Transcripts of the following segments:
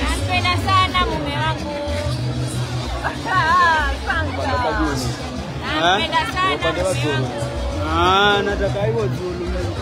Nampenda sana mume wangu. Nampenda sana mume wangu. Nataka hiyo Zulu kama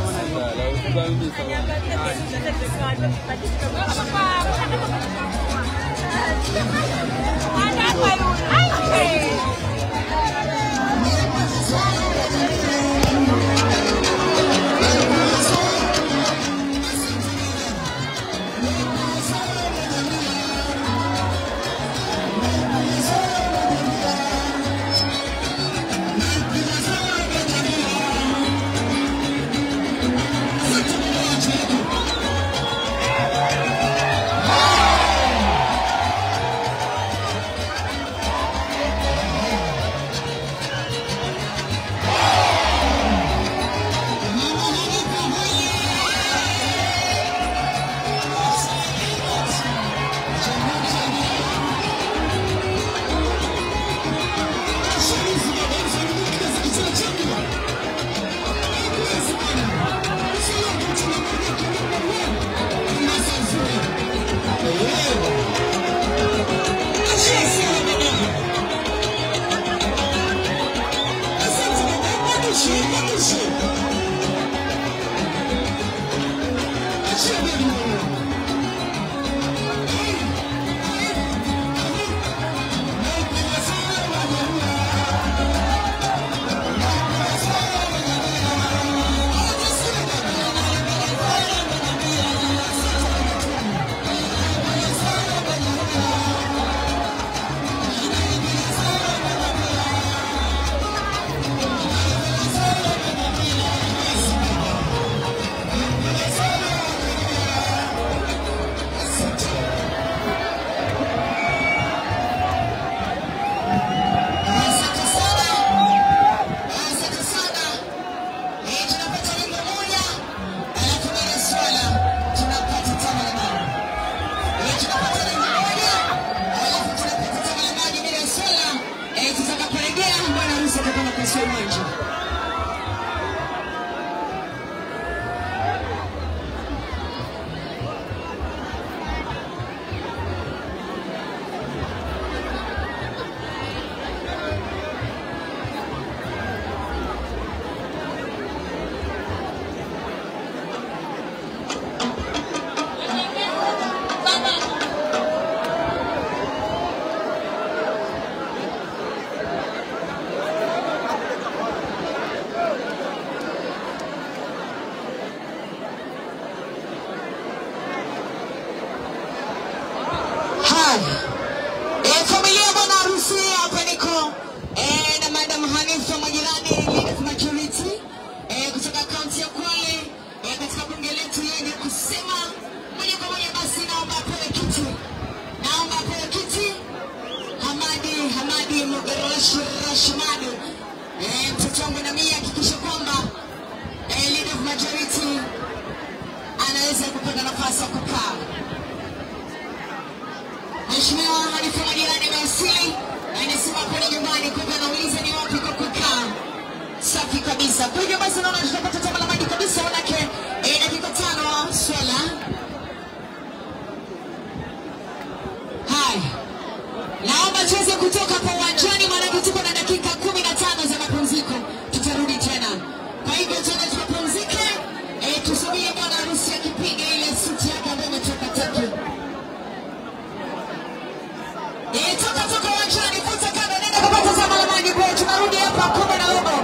familia bwana harusi hapa niko na Madam Hanifa majirani Leader of Majority kutoka kaunti ya Kwale katika bunge letu yenye kusema moja kwa moja. Basi naomba apewe kiti Hamadi Rashmani mtoto wangu, na mimi hakikisha kwamba Leader of Majority anaweza kupata nafasi ya kukaa. Mheshimiwa Hanifa majirani amewasili na inasema pale nyumbani, kwa hivyo anauliza ni wapi kwa kukaa. Safi kabisa. Kwa hivyo basi naona tutapata tamu la maji kabisa, manake dakika 5 swala. Hai. Naomba tuweze kutoka kwa uwanjani, maana tuko na dakika 15 za mapumziko. Tutarudi tena. Kwa hivyo tena tupumzike. Tusubiri bwana harusi akipiga ile suti yake ambayo imetoka tatu. Toka uwanjani, futa kando, nenda kupata zama la maji bro. Tunarudi hapa 10:15.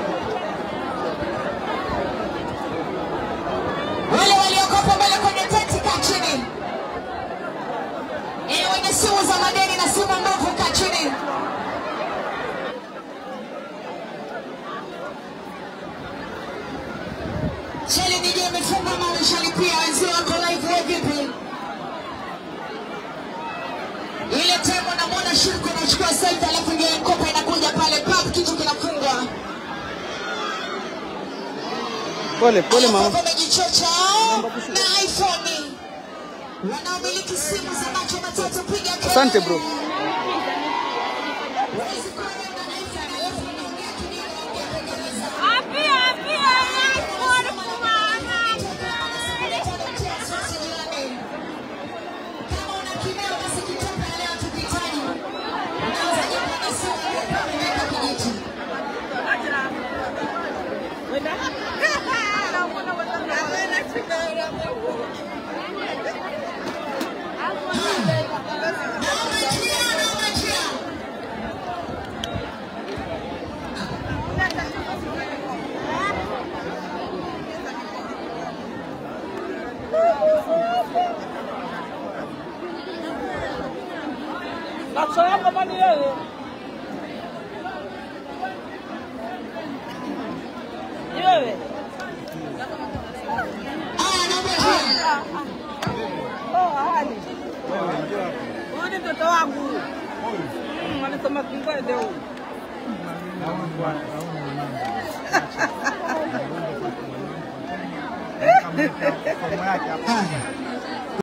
Wale waliokopa mbele kwenye tenti kaa chini. Wenye simu za madeni na simu mbovu kaa chini. Shali nije imefunga mawe, shali pia wenzio wako live wa vipi? Ile tembo na mwana shiriko na chukua selfie, alafu ndio mkopa inakuja pale pap, kitu kinafungwa. Pole mama. Hapo umejichocha. na iPhone. Wanaomiliki simu za macho matatu piga kelele. Asante bro. Nasoma mani wewe. Wewe. Hali. Wewe ni mtoto wangu. Anasoma Kiingereza huyu. Kama yake hapa.